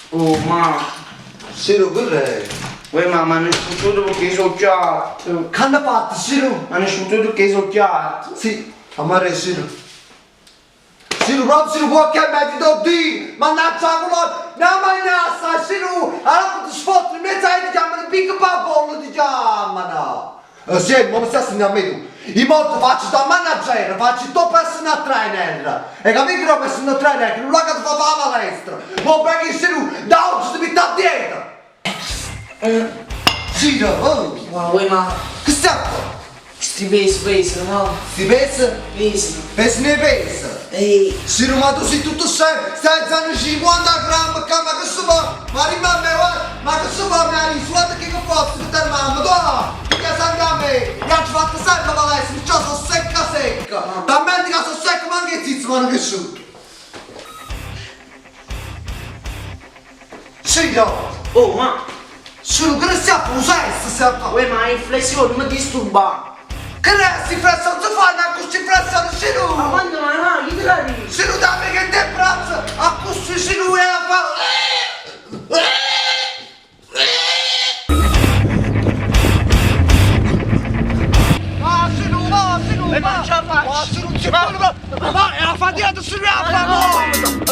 Oh, ma... Siru, che Uè, ma hanno sputtato perché sono chiatto. Che hanno fatto, Siru? Hanno sputtato perché sono chiatto. Sì, amore Siru. Siru, proprio Siru, può che metti da di, mannaggia la colonna, no ma in assa, Siru, allora ti sfotti, in mezzo a ti chiamano picca pabollo, ti chiamano. Sì, ma mi stai a me tu. In modo faccio da manager, faccio tu personal trainer. E capisci che non personal trainer, che non la che ti fa la palestra. Ma perché Siru, da oggi ti metti a dieta. Siru, oh. Ma uè, ma... Che stiamo qua? Sti pesi, no? Si pesa? Pesi. Pesa ne pesa. Ehi. Siru, ma tu sei tutto senza 50 grammi, ma che si fa? Ma rimane, ma che si fa, mi hai risuonato che posso per mamma, tu? Che sai a me? Io ci fatto sempre la palestra, mi sono secca. Da me che sono secca, ma anche zizzo, ma non che su. Siru, Oh, ma... Siru, che stiamo usando stasera? Uè, ma in flessione mi disturba. Che resti presso non si fa una così pressione, Siru? Ma quando non hai, che te la dici? Siru, dammi che te braccia, a così Siru e a fa... E non ce la faccio. Ma è la fatica di Siru a fa,